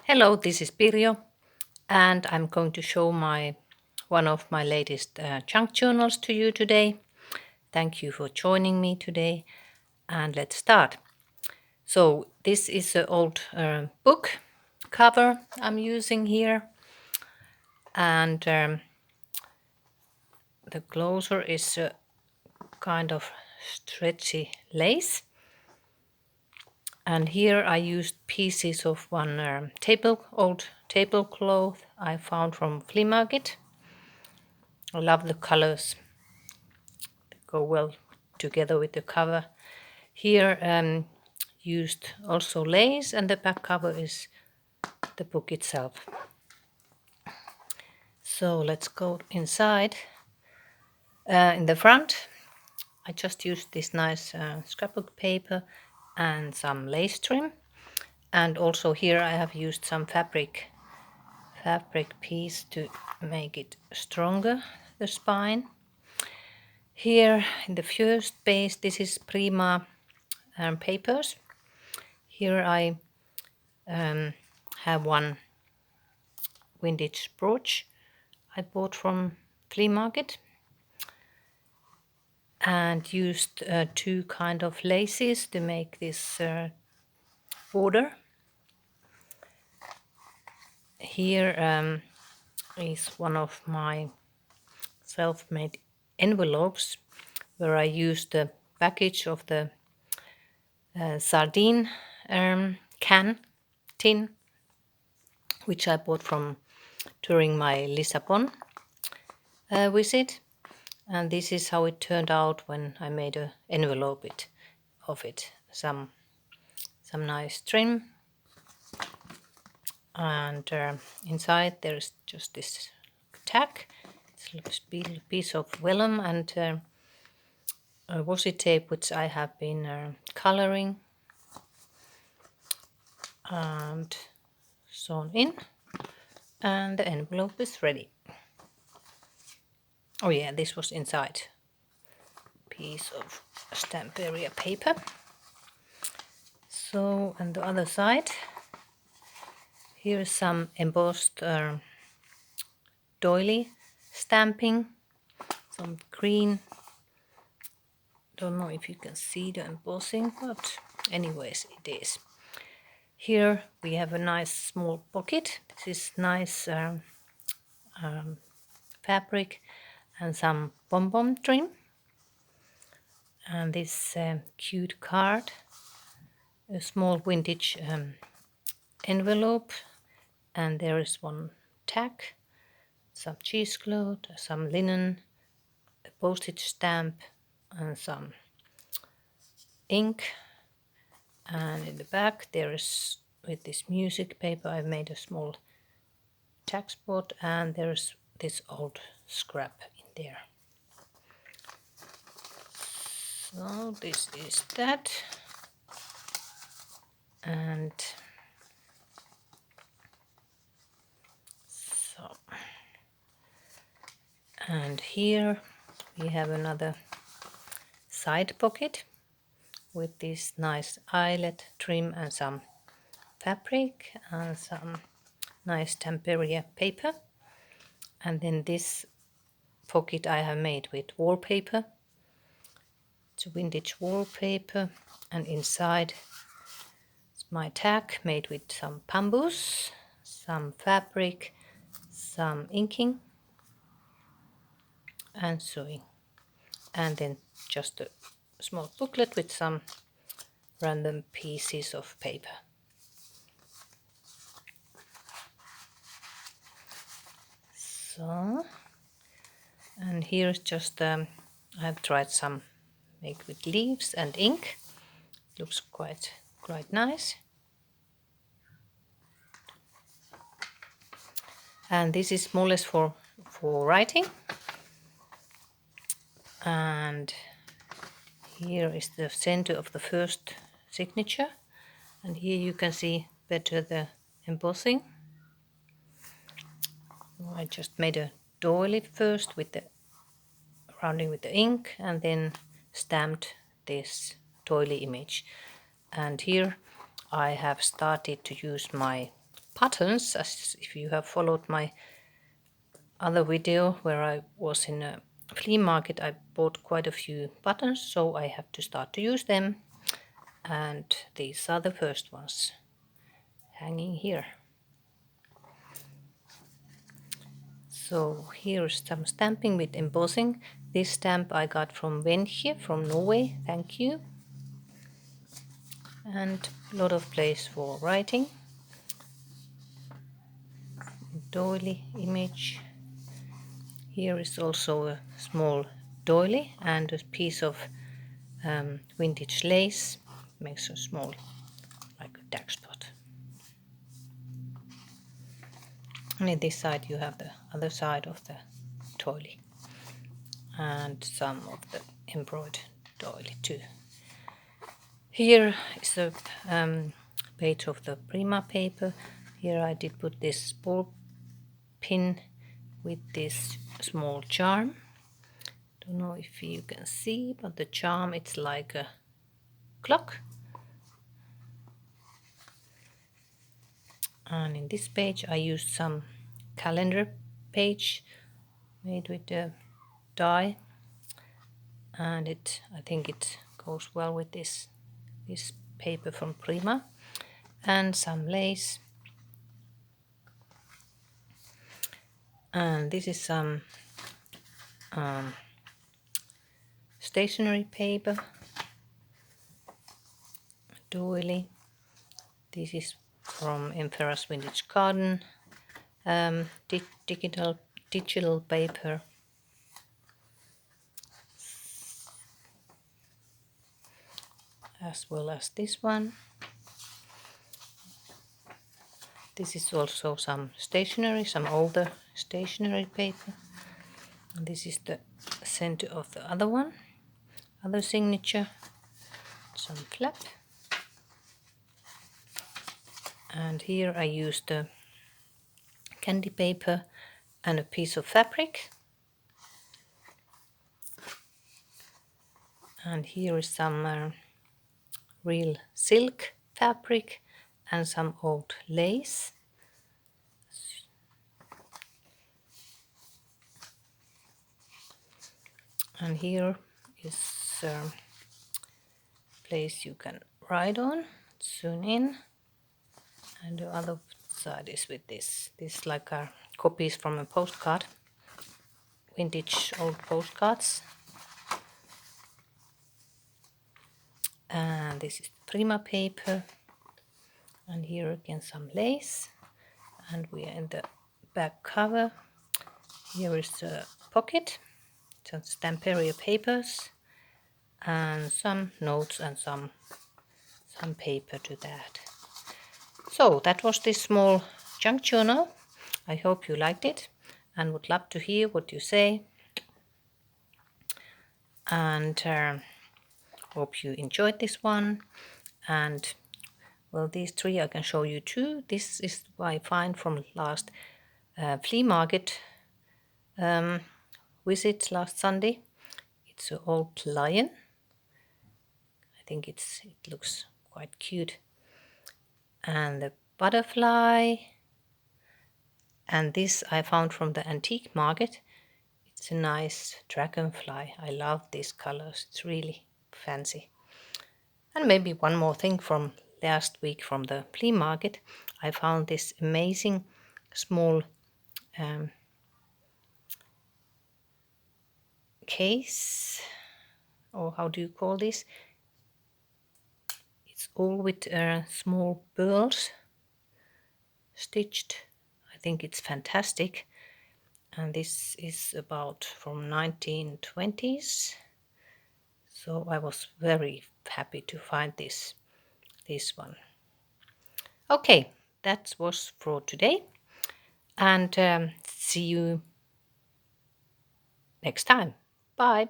Hello, this is Pirjo, and I'm going to show one of my latest junk journals to you today. Thank you for joining me today, and let's start. So this is an old book cover I'm using here, and the closer is a kind of stretchy lace. And here I used pieces of one old tablecloth I found from flea market. I love the colors, they go well together with the cover. Here used also lace, and the back cover is the book itself. So let's go inside. In the front, I just used this nice scrapbook paper and some lace trim. And also here I have used some fabric piece to make it stronger, the spine. Here in the first base, this is Prima papers. Here I have one vintage brooch I bought from flea market and used two kind of laces to make this border. Here is one of my self-made envelopes where I used the package of the sardine tin, which I bought from during my Lisbon visit. And this is how it turned out when I made an envelope of it. Some nice trim, and inside there is just this tack. It's a little piece of vellum and a washi tape which I have been coloring and sewn in, and the envelope is ready. Oh yeah, this was inside piece of Stamperia paper. So, on the other side, here is some embossed doily stamping, some green. Don't know if you can see the embossing, but anyways, it is. Here we have a nice small pocket. This is nice fabric and some pom-pom trim. And this cute card, a small vintage envelope, and there is one tack, some cheesecloth, some linen, a postage stamp, and some ink. And in the back there is, with this music paper, I've made a small tack spot, and there's this old scrap in there. So this is that. And so, and here we have another side pocket with this nice eyelet trim and some fabric and some nice Stamperia paper. And then this pocket I have made with wallpaper. It's a vintage wallpaper, and inside it's my tag made with some bamboos, some fabric, some inking and sewing, and then just a small booklet with some random pieces of paper. So, and here's just I've tried some make with leaves and ink. Looks quite nice. And this is more or less for writing. And here is the center of the first signature, and here you can see better the embossing. I just made a doily first with the rounding with the ink, and then stamped this doily image. And here I have started to use my buttons, as if you have followed my other video where I was in a flea market. I bought quite a few buttons, so I have to start to use them. And these are the first ones hanging here. So here's some stamping with embossing. This stamp I got from Venje from Norway, thank you. And a lot of place for writing. Doily image. Here is also a small doily and a piece of vintage lace. Makes a small, like a dark spot. And in this side you have the other side of the doily. And some of the embroidered doily too. Here is a page of the Prima paper. Here I did put this ball pin with this small charm. Don't know if you can see, but the charm, it's like a clock. And in this page I used some calendar page made with the die, and I think it goes well with this paper from Prima, and some lace. And this is some stationery paper, doily. This is from Emperor's Vintage Garden, digital paper. As well as this one. This is also some stationery, some older stationery paper. And this is the center of the other one, other signature, some flap. And here I used the candy paper and a piece of fabric. And here is some real silk fabric and some old lace. And here is a place you can write on, zoom in. And the other side is with this. This like copies from a postcard, vintage old postcards. And this is Prima paper. And here again some lace. And we are in the back cover. Here is the pocket, some Stamperia papers, and some notes and some paper to that. So that was this small junk journal. I hope you liked it and would love to hear what you say. And hope you enjoyed this one. And well, these three I can show you too. This is what I find from last flea market visit last Sunday. It's an old lion. I think it looks quite cute. And the butterfly. And this I found from the antique market. It's a nice dragonfly. I love these colors. It's really fancy. And maybe one more thing from last week from the flea market. I found this amazing small case, or how do you call this? It's all with small pearls stitched. I think it's fantastic. And this is about from 1920s. So I was very happy to find this one. Okay, that was for today. And see you next time. Bye.